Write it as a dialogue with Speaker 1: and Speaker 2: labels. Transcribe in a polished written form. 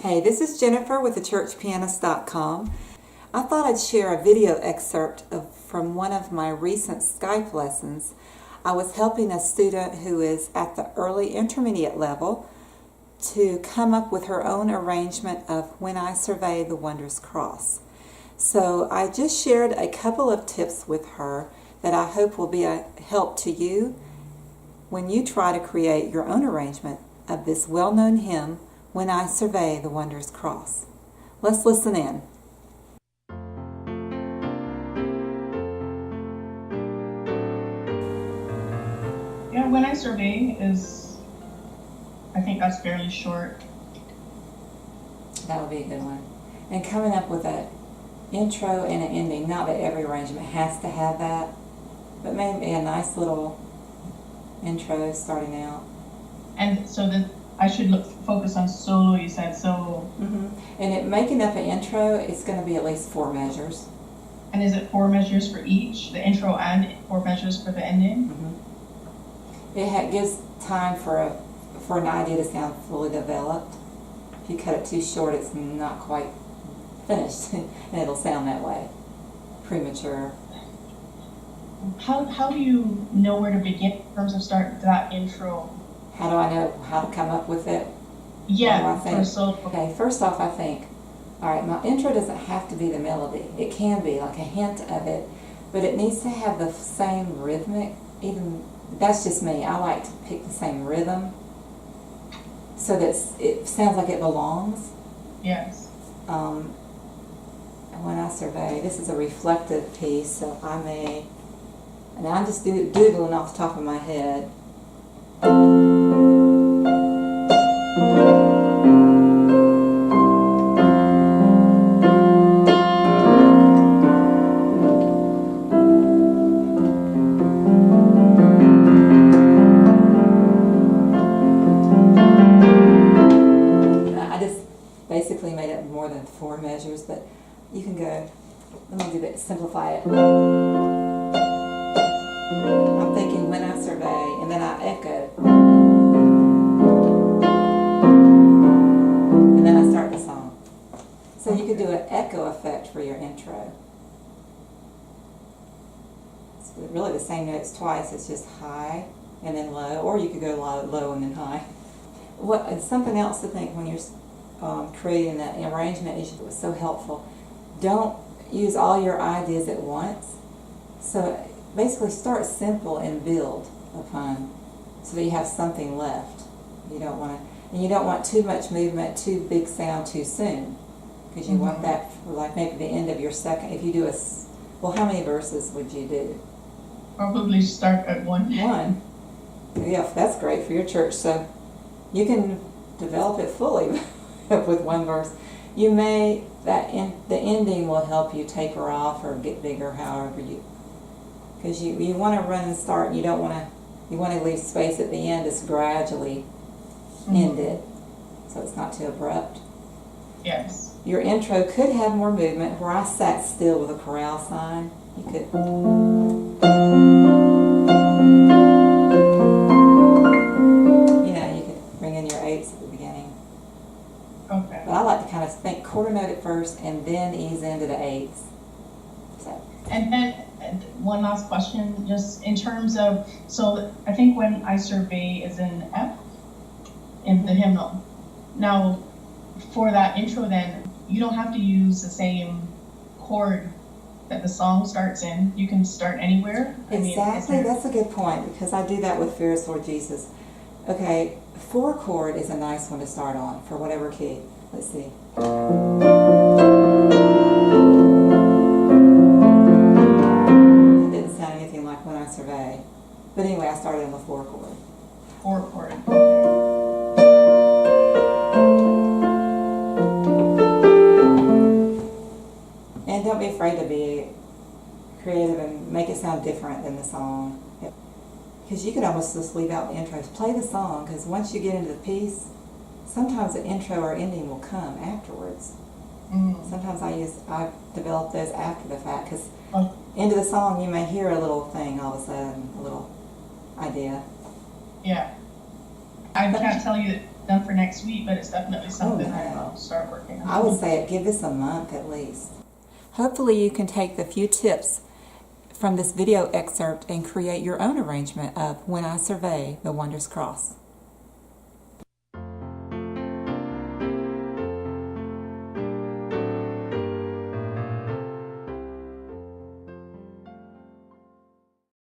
Speaker 1: Hey, this is Jenifer with thechurchpianist.com. I thought I'd share a video excerpt from one of my recent Skype lessons. I was helping a student who is at the early intermediate level to come up with her own arrangement of When I Survey the Wondrous Cross. So I just shared a couple of tips with her that I hope will be a help to you when you try to create your own arrangement of this well-known hymn, When I Survey the Wondrous Cross. Let's listen in.
Speaker 2: Yeah, When I Survey is, I think that's fairly short.
Speaker 1: That would be a good one. And coming up with an intro and an ending, not that every arrangement has to have that, but maybe a nice little intro starting out.
Speaker 2: And so I should focus on solo, you said, so.
Speaker 1: And making up an intro, it's going to be at least 4 measures.
Speaker 2: And is it 4 measures for each, the intro and 4 measures for the ending?
Speaker 1: It gives time for an idea to sound fully developed. If you cut it too short, it's not quite finished, and it'll sound that way, premature.
Speaker 2: How do you know where to begin in terms of start that intro?
Speaker 1: How do I know how to come up with it?
Speaker 2: Yeah, for solo.
Speaker 1: Okay, first off, I think, all right, my intro doesn't have to be the melody. It can be like a hint of it, but it needs to have the same rhythmic, even, that's just me. I like to pick the same rhythm so that it sounds like it belongs.
Speaker 2: Yes.
Speaker 1: When I survey, this is a reflective piece, so I may, and I'm just doodling off the top of my head. I just basically made it more than 4 measures, but you can go, let me do that, simplify it. I'm thinking When I Survey, and then I echo. And then I start the song. So you could do an echo effect for your intro. It's really the same notes twice, it's just high and then low, or you could go low and then high. Something else to think when you're creating that arrangement is so helpful. Don't use all your ideas at once. So basically start simple and build upon so that you have something left. You don't want too much movement, too big sound too soon, because you want that for like maybe the end of your second. If you do well, how many verses would you do?
Speaker 2: Probably start at 1.
Speaker 1: 1. Yeah, that's great for your church. So you can develop it fully with 1 verse. You may, the ending will help you taper off or get bigger, however because you want to run and start, and you want to leave space at the end to gradually end it, so it's not too abrupt.
Speaker 2: Yes.
Speaker 1: Your intro could have more movement. Where I sat still with a chorale sign, you could. You could bring in your 8s at the beginning.
Speaker 2: Okay.
Speaker 1: But I like to kind of think quarter note at first and then ease into the 8s. So.
Speaker 2: And then one last question, just in terms of, so I think When I Survey is in F in the hymnal. Now, for that intro then, you don't have to use the same chord that the song starts in. You can start anywhere.
Speaker 1: Exactly, that's a good point, because I do that with Fearless Lord Jesus. Okay, 4 chord is a nice one to start on for whatever key. Let's see. It didn't sound anything like When I Survey. But anyway, I started on the 4 chord.
Speaker 2: 4 chord, okay.
Speaker 1: And don't be afraid to be creative and make it sound different than the song. Because you could almost just leave out the intros. Play the song, because once you get into the piece, sometimes the intro or ending will come afterwards. Sometimes I develop those after the fact, because into the song you may hear a little thing all of a sudden, a little idea.
Speaker 2: Yeah. I can't tell you it's done for next week, but it's definitely something that I'll start working on.
Speaker 1: I would say give us a month at least. Hopefully you can take the few tips from this video excerpt and create your own arrangement of When I Survey the Wondrous Cross.